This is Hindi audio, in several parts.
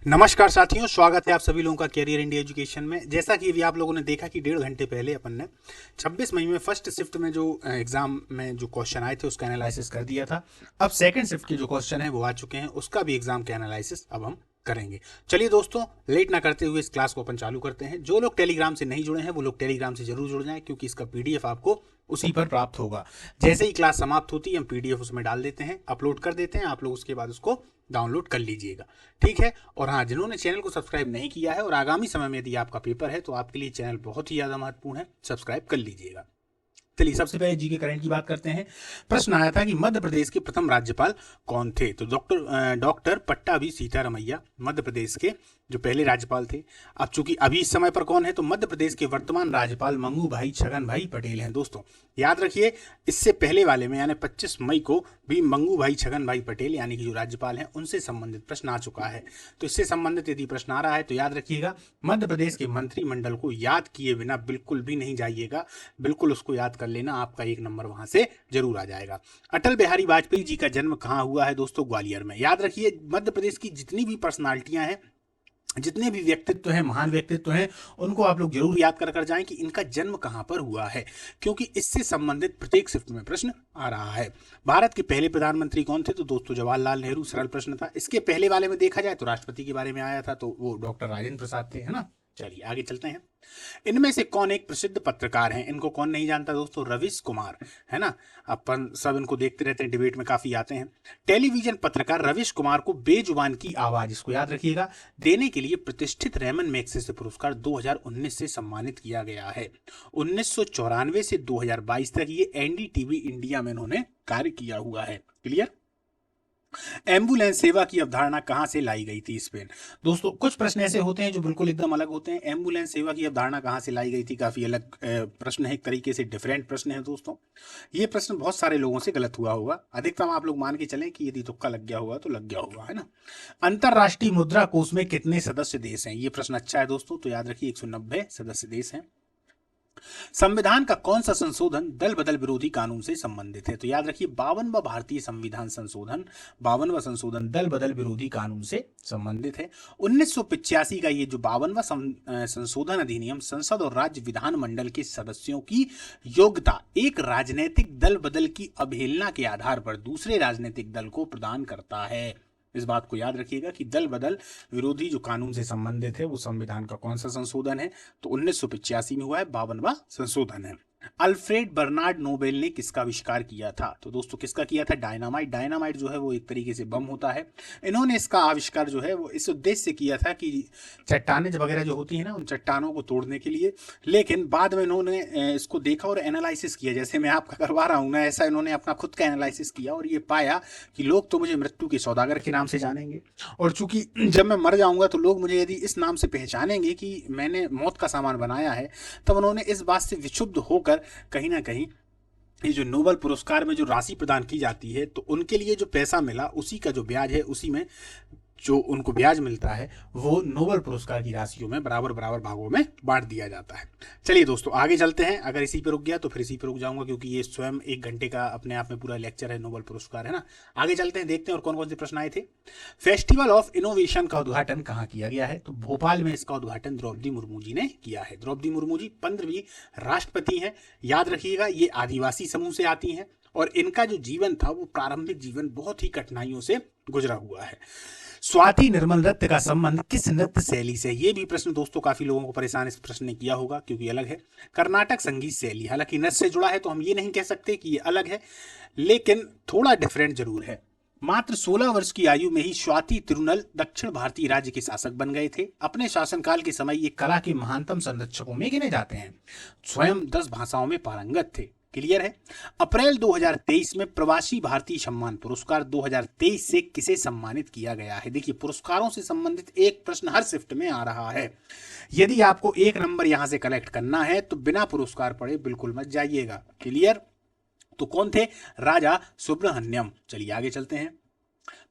नमस्कार साथियों, स्वागत है आप सभी लोगों का कैरियर इंडिया एजुकेशन में। जैसा कि अभी आप लोगों ने देखा कि 1.5 घंटे पहले अपन ने 26 मई में फर्स्ट शिफ्ट में जो एग्जाम में जो क्वेश्चन आए थे उसका एनालिसिस कर दिया था। अब सेकंड शिफ्ट के जो क्वेश्चन है वो आ चुके हैं, उसका भी एग्जाम का एनालिसिस अब हम करेंगे। चलिए दोस्तों, लेट ना करते हुए इस क्लास को अपन चालू करते हैं। जो लोग टेलीग्राम से नहीं जुड़े हैं वो लोग टेलीग्राम से जरूर जुड़ जाएं, क्योंकि इसका पीडीएफ आपको उसी पर प्राप्त होगा। जैसे ही क्लास समाप्त होती है हम पीडीएफ उसमें डाल देते हैं, अपलोड कर देते हैं। आप लोग उसके बाद उसको डाउनलोड कर लीजिएगा, ठीक है। और हाँ, जिन्होंने चैनल को सब्सक्राइब नहीं किया है और आगामी समय में यदि आपका पेपर है तो आपके लिए चैनल बहुत ही ज़्यादा महत्वपूर्ण है, सब्सक्राइब कर लीजिएगा। चलिए सबसे पहले जी के करंट की बात करते हैं। प्रश्न आया था कि मध्य प्रदेश के प्रथम राज्यपाल कौन थे? तो डॉक्टर पट्टाभी सीतारमैया मध्य प्रदेश के जो पहले राज्यपाल थे। अब चूंकि अभी इस समय पर कौन है, तो मध्य प्रदेश के वर्तमान राज्यपाल मंगू भाई छगन भाई पटेल हैं। दोस्तों याद रखिए, इससे पहले वाले में यानी 25 मई को भी मंगू भाई छगन भाई पटेल यानी कि जो राज्यपाल हैं उनसे संबंधित प्रश्न आ चुका है। तो इससे संबंधित यदि प्रश्न आ रहा है तो याद रखिएगा, मध्य प्रदेश के मंत्रिमंडल को याद किए बिना बिल्कुल भी नहीं जाइएगा। बिल्कुल उसको याद कर लेना, आपका 1 नंबर वहां से जरूर आ जाएगा। अटल बिहारी वाजपेयी जी का जन्म कहाँ हुआ है? दोस्तों ग्वालियर में। याद रखिए, मध्य प्रदेश की जितनी भी पर्सनालिटियां हैं, जितने भी व्यक्तित्व हैं, महान व्यक्तित्व हैं, उनको आप लोग जरूर याद कर कर जाएं कि इनका जन्म कहां पर हुआ है, क्योंकि इससे संबंधित प्रत्येक शिफ्ट में प्रश्न आ रहा है। भारत के पहले प्रधानमंत्री कौन थे? तो दोस्तों जवाहरलाल नेहरू। सरल प्रश्न था। इसके पहले वाले में देखा जाए तो राष्ट्रपति के बारे में आया था, तो वो डॉक्टर राजेंद्र प्रसाद थे, है ना। चलिए आगे चलते हैं। इनमें से कौन एक प्रसिद्ध पत्रकार हैं? इनको कौन नहीं जानता दोस्तों? रवीश कुमार, है ना। अपन सब इनको देखते रहते हैं, डिबेट में काफी आते हैं। टेलीविजन पत्रकार रवीश कुमार को बेजुबान की आवाज, इसको याद रखिएगा, देने के लिए प्रतिष्ठित रेमन मैग्सेसे पुरस्कार 2019 से सम्मानित किया गया है। 1994 से 2022 तक ये एनडीटीवी इंडिया में इन्होंने कार्य किया हुआ है। क्लियर। एम्बुलेंस सेवा की अवधारणा कहां से लाई गई थी? स्पेन। दोस्तों कुछ प्रश्न ऐसे होते हैं जो बिल्कुल एकदम अलग होते हैं। एम्बुलेंस सेवा की अवधारणा कहां से लाई गई थी, काफी अलग प्रश्न है, एक तरीके से डिफरेंट प्रश्न है दोस्तों। ये प्रश्न बहुत सारे लोगों से गलत हुआ होगा, अधिकतम आप लोग मान के चलें कि यदि तुक्का लग गया होगा तो लग गया होगा, है ना। अंतरराष्ट्रीय मुद्रा कोष में कितने सदस्य देश हैं? ये प्रश्न अच्छा है दोस्तों, तो याद रखिए 190 सदस्य देश हैं। संविधान का कौन सा संशोधन दल बदल विरोधी कानून से संबंधित है? तो याद रखिए 52वां भारतीय संविधान संशोधन, 52वां संशोधन दल बदल विरोधी कानून से संबंधित है। 1985 का ये जो 52वां संशोधन अधिनियम संसद और राज्य विधानमंडल के सदस्यों की योग्यता एक राजनीतिक दल बदल की अवहेलना के आधार पर दूसरे राजनीतिक दल को प्रदान करता है। इस बात को याद रखिएगा कि दल बदल विरोधी जो कानून से संबंधित है वो संविधान का कौन सा संशोधन है? तो 1985 में हुआ है, 52वां संशोधन है। अल्फ्रेड बर्नार्ड नोबेल ने किसका आविष्कार किया था? तो दोस्तों किसका किया था? डायनामाइट। डायनामाइट जो है वो एक तरीके से बम होता है। इन्होंने इसका आविष्कार जो है वो इस उद्देश्य से किया था कि चट्टानें वगैरह जो होती है ना, उन चट्टानों को तोड़ने के लिए। लेकिन बाद में इन्होंने इसको देखा और एनालिसिस किया, जैसे मैं आपका करवा रहा हूँ ना, ऐसा इन्होंने अपना खुद का एनालिसिस किया और ये पाया कि लोग तो मुझे मृत्यु के सौदागर के नाम से जानेंगे, और चूंकि जब मैं मर जाऊंगा तो लोग मुझे यदि इस नाम से पहचानेंगे कि मैंने मौत का सामान बनाया है, तब उन्होंने इस बात से विक्षुब्ध होकर कहीं ना कहीं ये जो नोबेल पुरस्कार में जो राशि प्रदान की जाती है, तो उनके लिए जो पैसा मिला उसी का जो ब्याज है, उसी में जो उनको ब्याज मिलता है वो नोबेल पुरस्कार की राशियों में बराबर बराबर भागों में बांट दिया जाता है। चलिए दोस्तों आगे चलते हैं। अगर इसी पे रुक गया तो फिर इसी पे रुक जाऊंगा, क्योंकि ये स्वयं 1 घंटे का अपने आप में पूरा लेक्चर है, नोबेल पुरस्कार, है ना। आगे चलते हैं, देखते हैं और कौन कौन से प्रश्न आए थे। फेस्टिवल ऑफ इनोवेशन का उद्घाटन कहाँ किया गया है? तो भोपाल में इसका उद्घाटन द्रौपदी मुर्मू जी ने किया है। द्रौपदी मुर्मू जी 15वीं राष्ट्रपति हैं। याद रखिएगा, ये आदिवासी समूह से आती हैं और इनका जो जीवन था वो प्रारंभिक जीवन बहुत ही कठिनाइयों से गुजरा हुआ है। स्वाति निर्मल नृत्य का संबंध किस नृत्य शैली से? ये भी प्रश्न दोस्तों काफी लोगों को परेशान इस प्रश्न ने किया होगा, क्योंकि अलग है। कर्नाटक संगीत शैली, हालांकि नृत्य से जुड़ा है तो हम ये नहीं कह सकते कि ये अलग है, लेकिन थोड़ा डिफरेंट जरूर है। मात्र 16 वर्ष की आयु में ही स्वाति तिरुनल दक्षिण भारतीय राज्य के शासक बन गए थे। अपने शासनकाल के समय ये कला के महानतम संरक्षकों में गिने जाते हैं। स्वयं 10 भाषाओं में पारंगत थे। क्लियर है। अप्रैल 2023 में प्रवासी भारतीय सम्मान पुरस्कार 2023 से किसे सम्मानित किया गया है? देखिए पुरस्कारों से संबंधित एक प्रश्न हर शिफ्ट में आ रहा है। यदि आपको 1 नंबर यहां से कलेक्ट करना है तो बिना पुरस्कार पढ़े बिल्कुल मत जाइएगा। क्लियर। तो कौन थे? राजा सुब्रहण्यम। चलिए आगे चलते हैं।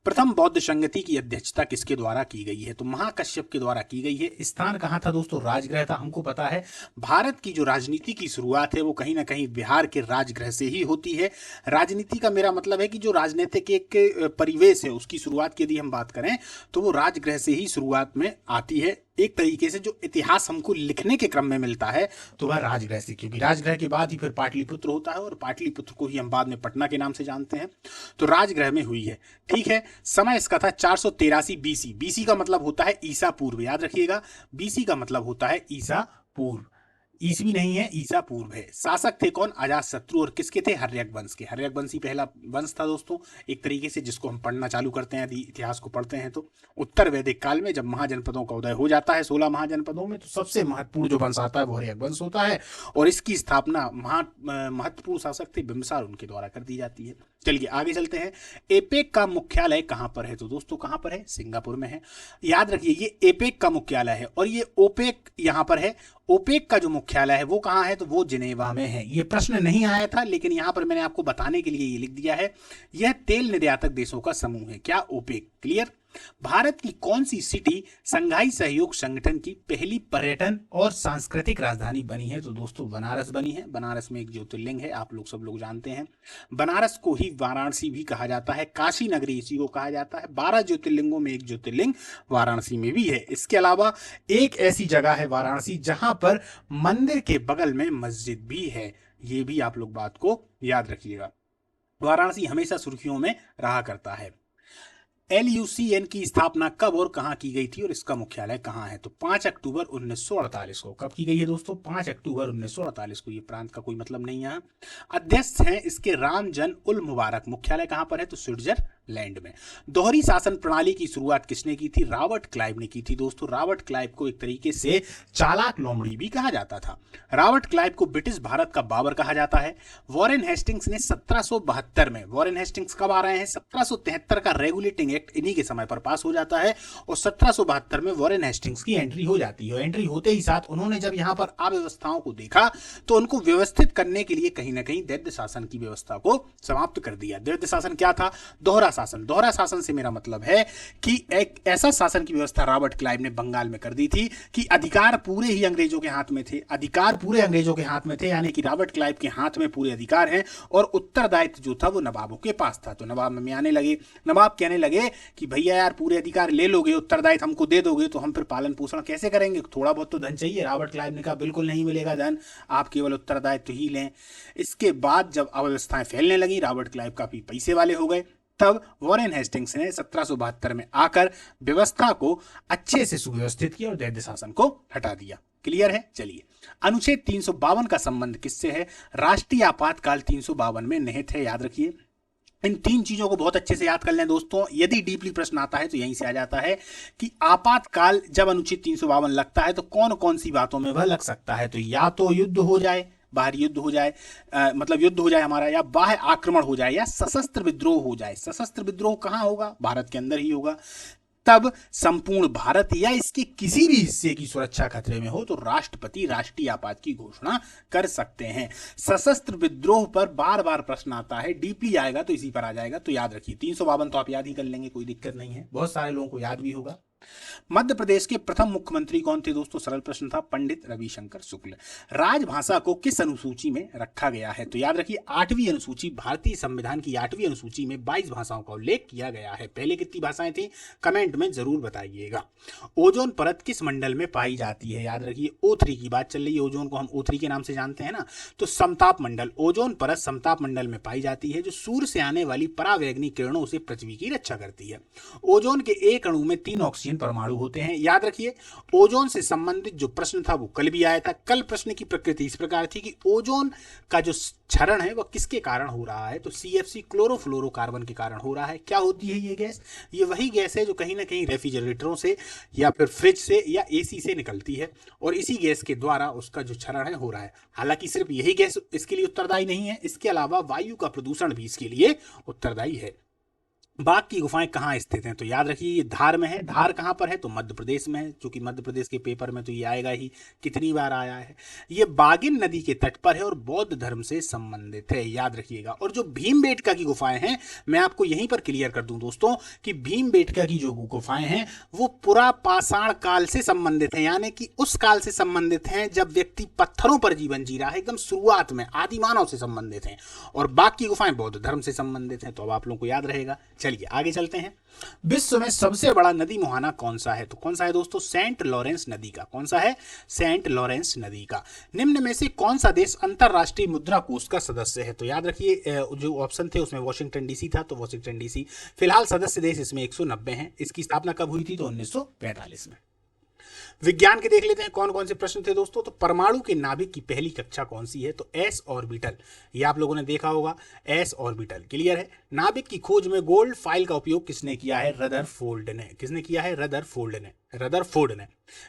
प्रथम बौद्ध संगति की अध्यक्षता किसके द्वारा की गई है? तो महाकश्यप के द्वारा की गई है। स्थान कहाँ था दोस्तों? राजगृह था। हमको पता है भारत की जो राजनीति की शुरुआत है वो कहीं ना कहीं बिहार के राजगृह से ही होती है। राजनीति का मेरा मतलब है कि जो राजनीतिक एक परिवेश है उसकी शुरुआत की यदि हम बात करें तो वो राजगृह से ही शुरुआत में आती है। एक तरीके से जो इतिहास हमको लिखने के क्रम में मिलता है तो वह राजगृह से, क्योंकि राजगृह के बाद ही फिर पाटलिपुत्र होता है और पाटलिपुत्र को ही हम बाद में पटना के नाम से जानते हैं। तो राजगृह में हुई है। ठीक है, समय इसका था 483 बीसी। बीसी का मतलब होता है ईसा पूर्व, याद रखिएगा। बीसी का मतलब होता है ईसा पूर्व, ईसवी नहीं है, ईसा पूर्व है। शासक थे कौन? अजातशत्रु। और किसके थे? हर्यक वंश के। हर्यक वंश ही पहला वंश था दोस्तों, एक तरीके से जिसको हम पढ़ना चालू करते हैं यदि इतिहास को पढ़ते हैं तो। उत्तर वैदिक काल में जब महाजनपदों का उदय हो जाता है 16 महाजनपदों में, तो सबसे महत्वपूर्ण जो वंश आता है वो हर्यक वंश होता है और इसकी स्थापना महत्वपूर्ण शासक थे बिंबिसार, उनके द्वारा कर दी जाती है। चलिए आगे चलते हैं। एपेक का मुख्यालय कहां पर है? तो दोस्तों कहां पर है? सिंगापुर में है। याद रखिए ये एपेक का मुख्यालय है और ये ओपेक यहां पर है। ओपेक का जो मुख्यालय है वो कहां है? तो वो जिनेवा में है। ये प्रश्न नहीं आया था लेकिन यहां पर मैंने आपको बताने के लिए ये लिख दिया है। यह तेल निर्यातक देशों का समूह है। क्या? ओपेक। क्लियर। भारत की कौन सी सिटी संघाई सहयोग संगठन की पहली पर्यटन और सांस्कृतिक राजधानी बनी है? तो दोस्तों बनारस बनी है। बनारस में एक ज्योतिर्लिंग है, आप लोग सब लोग जानते हैं। बनारस को ही वाराणसी भी कहा जाता है, काशी नगरी इसी को कहा जाता है। 12 ज्योतिर्लिंगों में एक ज्योतिर्लिंग वाराणसी में भी है। इसके अलावा एक ऐसी जगह है वाराणसी जहां पर मंदिर के बगल में मस्जिद भी है। ये भी आप लोग बात को याद रखिएगा। वाराणसी हमेशा सुर्खियों में रहा करता है। LUCN की स्थापना कब और कहां की गई थी और इसका मुख्यालय कहां है? तो 5 अक्टूबर 1948 को। कब की गई है दोस्तों? 5 अक्टूबर 1948 को। ये प्रांत का कोई मतलब नहीं है। अध्यक्ष हैं इसके रामजन उल मुबारक। मुख्यालय कहां पर है? तो स्विट्जरलैंड में। दोहरी शासन प्रणाली की शुरुआत किसने की थी? रॉबर्ट क्लाइव ने की थी दोस्तों। रॉबर्ट क्लाइव को एक तरीके से चालाक लोमड़ी भी कहा जाता था। रॉबर्ट क्लाइव को ब्रिटिश भारत का बाबर कहा जाता है। वॉरेन हेस्टिंग्स ने 1772 में, वॉरेन हेस्टिंग्स कब आ रहे हैं? 1773 का रेगुलेटिंग एक्ट इन्हीं के समय पर पास हो जाता है और 1772 में वॉरेन हेस्टिंग्स की एंट्री हो जाती है। एंट्री होते ही साथ उन्होंने जब यहां पर अव्यवस्थाओं को देखा तो उनको व्यवस्थित करने के लिए कहीं ना कहीं दैत्य शासन की व्यवस्था को समाप्त कर दिया। दैत्य शासन क्या था? दोहरा शासन। दोहरा शासन से मेरा मतलब है कि एक ऐसा शासन की व्यवस्था रॉबर्ट क्लाइव ने बंगाल में कर दी थी कि अधिकार पूरे ही अंग्रेजों के हाथ में थे। अधिकार पूरे अंग्रेजों के हाथ में थे, यानी कि रॉबर्ट क्लाइव के हाथ में पूरे अधिकार हैं और उत्तरदायित्व जो था वो नवाबों के पास था। तो नवाब में आने लगे, नवाब कहने लगे कि भैया यार पूरे अधिकार ले लोगे, उत्तरदायित्व हमको दे दोगे तो हम फिर पालन पोषण कैसे करेंगे? थोड़ा बहुत तो धन चाहिए। रॉबर्ट क्लाइव ने कहा बिल्कुल नहीं मिलेगा धन, आप केवल उत्तरदायित्व ही लें। इसके बाद जब अव्यवस्थाएं फैलने लगी, रॉबर्ट क्लाइव काफी पैसे वाले हो गए, तब वॉरेन हेस्टिंग्स ने 1772 में आकर व्यवस्था को अच्छे से सुव्यवस्थित किया और दैत्य शासन को हटा दिया। क्लियर है? चलिए, अनुच्छेद 352 का संबंध किससे है? राष्ट्रीय आपातकाल 352 में निहित है। याद रखिए, इन 3 चीजों को बहुत अच्छे से याद कर लें दोस्तों। यदि डीपली प्रश्न आता है तो यहीं से आ जाता है कि आपातकाल जब अनुच्छेद 352 लगता है तो कौन कौन सी बातों में वह लग सकता है? तो या तो युद्ध हो जाए, बाहरी युद्ध हो जाए, मतलब युद्ध हो जाए हमारा, या बाह्य आक्रमण हो जाए, या सशस्त्र विद्रोह हो जाए। सशस्त्र विद्रोह कहां होगा? भारत के अंदर ही होगा। तब संपूर्ण भारत या इसके किसी भी हिस्से की सुरक्षा खतरे में हो तो राष्ट्रपति राष्ट्रीय आपात की घोषणा कर सकते हैं। सशस्त्र विद्रोह पर बार बार प्रश्न आता है, डीपली आएगा तो इसी पर आ जाएगा, तो याद रखिए 352 तो आप याद ही कर लेंगे, कोई दिक्कत नहीं है, बहुत सारे लोगों को याद भी होगा। मध्य प्रदेश के प्रथम मुख्यमंत्री कौन थे दोस्तों? सरल प्रश्न था, पंडित रविशंकर शुक्ल। राजभाषा को किस अनुसूची में रखा गया है? तो याद रखिए 8वीं अनुसूची, भारतीय संविधान की 8वीं अनुसूची में 22 भाषाओं का उल्लेख किया गया है। पहले कितनी भाषाएं थी? कमेंट में जरूर बताइएगा। ओजोन परत किस मंडल में पाई जाती है? याद रखिए O3 की बात चल रही है, ओजोन को हम O3 के नाम से जानते हैं ना, तो समताप मंडल, ओजोन परत समताप मंडल में पाई जाती है जो सूर्य से आने वाली परावैंगनी किरणों से पृथ्वी की रक्षा करती है। ओजोन के एक अणु में 3 ऑक्सीजन परमाणु होते हैं। याद रखिए, ओजोन से संबंधित जो प्रश्न था वो कल भी आया था। कल प्रश्न की प्रकृति इस प्रकार थी कि ओजोन का जो क्षरण है वह किसके कारण हो रहा है? तो CFC, क्लोरोफ्लोरोकार्बन के कारण हो रहा है। क्या होती है ये गैस? ये वही गैस है जो कहीं ना कहीं रेफ्रिजरेटरों से या फिर फ्रिज से या AC से निकलती है और इसी गैस के द्वारा उसका जो क्षरण है हो रहा है। हालांकि सिर्फ यही गैस इसके लिए उत्तरदायी नहीं है, इसके अलावा वायु का प्रदूषण भी इसके लिए उत्तरदायी है। बाघ की गुफाएं कहाँ स्थित हैं? तो याद रखिए ये धार में है। धार कहाँ पर है? तो मध्य प्रदेश में है, क्योंकि मध्य प्रदेश के पेपर में तो ये आएगा ही, कितनी बार आया है। ये बागिन नदी के तट पर है और बौद्ध धर्म से संबंधित है, याद रखिएगा। और जो भीमबेटका की गुफाएं हैं, मैं आपको यहीं पर क्लियर कर दूं दोस्तों कि भीमबेटका की जो गुफाएं हैं वो पुरा पाषाण काल से संबंधित है, यानी कि उस काल से संबंधित हैं जब व्यक्ति पत्थरों पर जीवन जी रहा है, एकदम शुरुआत में आदि मानव से संबंधित हैं। और बाघ की गुफाएं बौद्ध धर्म से संबंधित हैं, तो अब आप लोगों को याद रहेगा। चलिए आगे चलते हैं। विश्व में सबसे बड़ा नदी मुहाना कौन सा है? तो कौन सा है दोस्तों? सेंट लॉरेंस नदी का। कौन सा है? सेंट लॉरेंस नदी का। निम्न में से कौन सा देश अंतरराष्ट्रीय मुद्रा कोष का सदस्य है? तो याद रखिए जो ऑप्शन थे उसमें वॉशिंगटन डीसी था, तो वॉशिंगटन डीसी फिलहाल सदस्य देश इसमें 190 हैं। इसकी स्थापना कब हुई थी? तो 1945 में। विज्ञान के देख लेते हैं कौन कौन से प्रश्न थे दोस्तों। तो परमाणु के नाभिक की पहली कक्षा कौन सी है? तो एस ऑर्बिटल। ये आप लोगों ने देखा होगा, एस ऑर्बिटल। क्लियर है। नाभिक की खोज में गोल्ड फाइल का उपयोग किसने किया है? रदरफोर्ड ने। किसने किया है? रदरफोर्ड ने। रदरफोर्ड ने।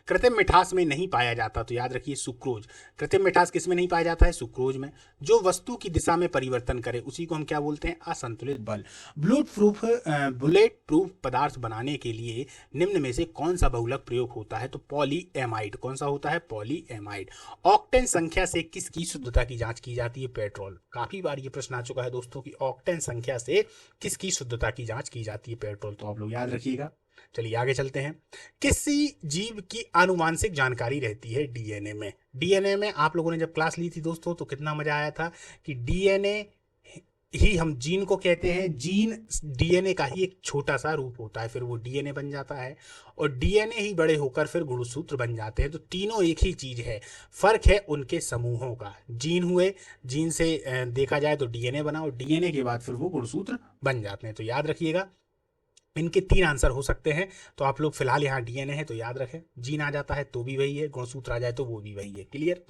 कृत्रिम मिठास में नहीं पाया जाता, तो याद रखिए सुक्रोज। कृत्रिम मिठास किस में नहीं पाया जाता है? सुक्रोज में। जो वस्तु की दिशा में परिवर्तन करे उसी को हम क्या बोलते हैं? असंतुलित बल। बुलेट प्रूफ पदार्थ बनाने के लिए निम्न में से कौन सा बहुलक प्रयोग होता है? तो पॉलीएमाइड। कौन सा होता है? पॉलीएमाइड। ऑक्टेन संख्या से किसकी शुद्धता की जांच की जाती है? पेट्रोल। काफी बार ये प्रश्न आ चुका है दोस्तों कि ऑक्टेन संख्या से किसकी शुद्धता की जांच की जाती है? पेट्रोल। तो आप लोग याद रखिएगा। चलिए आगे चलते हैं। किसी जीव की आनुवांशिक जानकारी रहती है डीएनए में? डीएनए में आप लोगों ने जब क्लास ली थी दोस्तों तो कितना मजा आया था कि डीएनए ही हम जीन को कहते हैं। जीन डीएनए का ही एक छोटा सा रूप होता है, फिर वो डीएनए बन जाता है और डीएनए ही बड़े होकर फिर गुणसूत्र बन जाते हैं। तो तीनों एक ही चीज है, फर्क है उनके समूहों का। जीन हुए, जीन से देखा जाए तो डीएनए बना और डीएनए के बाद फिर वो गुणसूत्र बन जाते हैं। तो याद रखिएगा इनके 3 आंसर हो सकते हैं। तो आप लोग फिलहाल यहाँ डीएनए है तो याद रखें, जीन आ जाता है तो भी वही है, गुणसूत्र आ जाए तो वो भी वही है। क्लियर।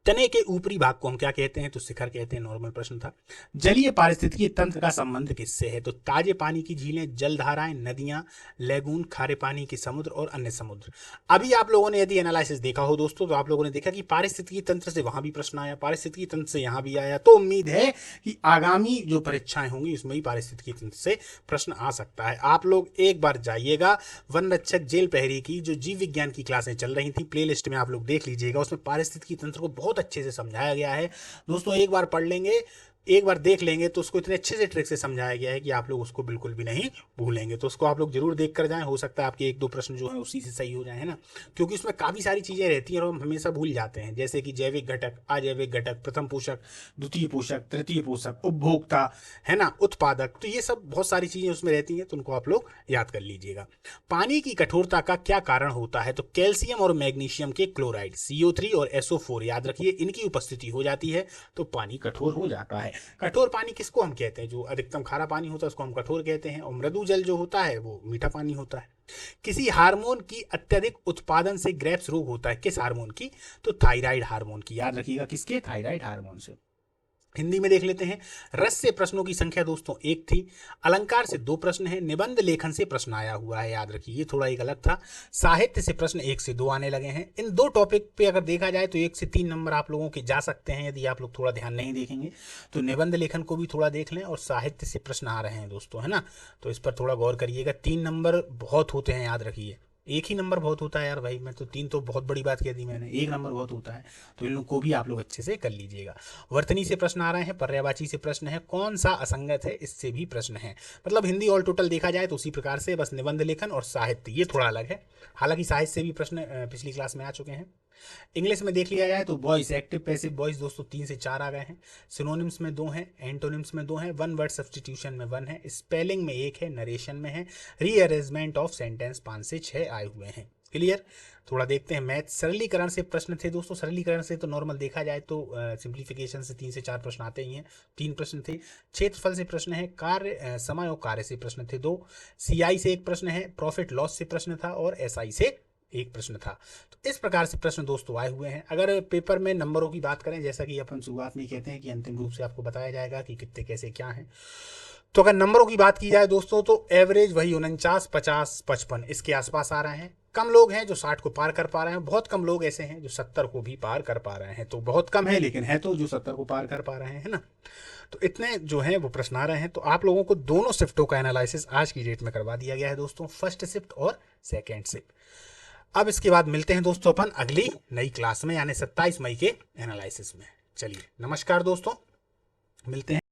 तने के ऊपरी भाग को हम क्या कहते हैं? तो शिखर कहते हैं। नॉर्मल प्रश्न था। जलीय पारिस्थितिकी तंत्र का संबंध किससे है? तो ताजे पानी की झीलें, जलधाराएं, नदियां, लेगून, खारे पानी के समुद्र और अन्य समुद्र। अभी आप लोगों ने यदि एनालिसिस देखा हो दोस्तों तो आप लोगों ने देखा कि पारिस्थितिकी तंत्र से वहां भी प्रश्न आया, पारिस्थितिकी तंत्र से यहां भी आया। तो उम्मीद है कि आगामी जो परीक्षाएं होंगी उसमें भी पारिस्थितिकी तंत्र से प्रश्न आ सकता है। आप लोग एक बार जाइएगा, वन रक्षक जेल पहरी की जो जीव विज्ञान की क्लासें चल रही थी प्लेलिस्ट में आप लोग देख लीजिएगा, उसमें पारिस्थितिकी तंत्र को बहुत अच्छे से समझाया गया है दोस्तों। एक बार पढ़ लेंगे, एक बार देख लेंगे तो उसको इतने अच्छे से ट्रिक से समझाया गया है कि आप लोग उसको बिल्कुल भी नहीं भूलेंगे। तो उसको आप लोग जरूर देख कर जाएं, हो सकता है आपके 1-2 प्रश्न जो है उसी से सही हो जाए, है ना। क्योंकि उसमें काफ़ी सारी चीज़ें रहती हैं और हम हमेशा भूल जाते हैं, जैसे कि जैविक घटक, अजैविक घटक, प्रथम पोषक, द्वितीय पोषक, तृतीय पोषक, उपभोक्ता, है ना, उत्पादक। तो ये सब बहुत सारी चीज़ें उसमें रहती हैं, तो उनको आप लोग याद कर लीजिएगा। पानी की कठोरता का क्या कारण होता है? तो कैल्शियम और मैग्नीशियम के क्लोराइड CO3 और SO4, याद रखिए इनकी उपस्थिति हो जाती है तो पानी कठोर हो जाता है। कठोर पानी किसको हम कहते हैं? जो अधिकतम खारा पानी होता है उसको हम कठोर कहते हैं, और मृदु जल जो होता है वो मीठा पानी होता है। किसी हार्मोन की अत्यधिक उत्पादन से ग्रेव्स रोग होता है, किस हार्मोन की? तो थायराइड हार्मोन की। याद रखिएगा किसके? थायराइड हार्मोन से। हिंदी में देख लेते हैं। रस से प्रश्नों की संख्या दोस्तों 1 थी। अलंकार से 2 प्रश्न है। निबंध लेखन से प्रश्न आया हुआ है, याद रखिए ये थोड़ा एक अलग था। साहित्य से प्रश्न 1 से 2 आने लगे हैं। इन 2 टॉपिक पे अगर देखा जाए तो 1 से 3 नंबर आप लोगों के जा सकते हैं यदि आप लोग थोड़ा ध्यान नहीं देखेंगे तो। निबंध लेखन को भी थोड़ा देख लें और साहित्य से प्रश्न आ रहे हैं दोस्तों, है ना, तो इस पर थोड़ा गौर करिएगा। 3 नंबर बहुत होते हैं, याद रखिए। एक ही नंबर बहुत होता है यार भाई, मैं तो 3 तो बहुत बड़ी बात कह दी मैंने, 1 नंबर बहुत होता है, तो इन लोग को भी आप लोग अच्छे से कर लीजिएगा। वर्तनी से प्रश्न आ रहे हैं, पर्यायवाची से प्रश्न है, कौन सा असंगत है इससे भी प्रश्न है। मतलब हिंदी ऑल टोटल देखा जाए तो उसी प्रकार से, बस निबंध लेखन और साहित्य ये थोड़ा अलग है। हालांकि साहित्य से भी प्रश्न पिछली क्लास में आ चुके हैं। इंग्लिश में देख लिया जाए तो बॉयज, एक्टिव पैसिव बॉयज दोस्तों 3 से 4 आ गए हैं। सिनोनिम्स में 2 हैं, एंटोनिम्स में 2 हैं, वन वर्ड सब्सटीट्यूशन में 1 है, स्पेलिंग में 1 है, नरेशन में है, रीअरेंजमेंट ऑफ सेंटेंस 5 से 6 आए हुए हैं। क्लियर। थोड़ा देखते हैं मैथ। सरलीकरण से प्रश्न थे दोस्तों। सरलीकरण से तो नॉर्मल देखा जाए तो सिंप्लीफिकेशन से 3 से 4 प्रश्न आते ही हैं, 3 प्रश्न थे। क्षेत्रफल से प्रश्न है, कार्य समय और कार्य से प्रश्न थे 2, CI से 1 प्रश्न है, प्रॉफिट लॉस से प्रश्न था और SI से 1 प्रश्न था। तो इस प्रकार से प्रश्न दोस्तों आए हुए हैं। अगर पेपर में नंबरों की बात करें, जैसा कि अपन शुरुआत में कहते हैं कि अंतिम रूप से आपको बताया जाएगा कि कितने कैसे क्या है, तो अगर नंबरों की बात की जाए दोस्तों तो एवरेज वही 49, 50, 55 इसके आसपास आ रहे हैं। कम लोग हैं जो 60 को पार कर पा रहे हैं, बहुत कम लोग ऐसे हैं जो 70 को भी पार कर पा रहे हैं। तो बहुत कम है, लेकिन है तो जो 70 को पार कर पा रहे हैं, है ना। तो इतने जो हैं वो प्रश्न आ रहे हैं। तो आप लोगों को दोनों शिफ्टों का एनालिसिस आज की डेट में करवा दिया गया है दोस्तों, फर्स्ट शिफ्ट और सेकेंड शिफ्ट। अब इसके बाद मिलते हैं दोस्तों अपन अगली नई क्लास में, यानी 27 मई के एनालिसिस में। चलिए नमस्कार दोस्तों, मिलते हैं।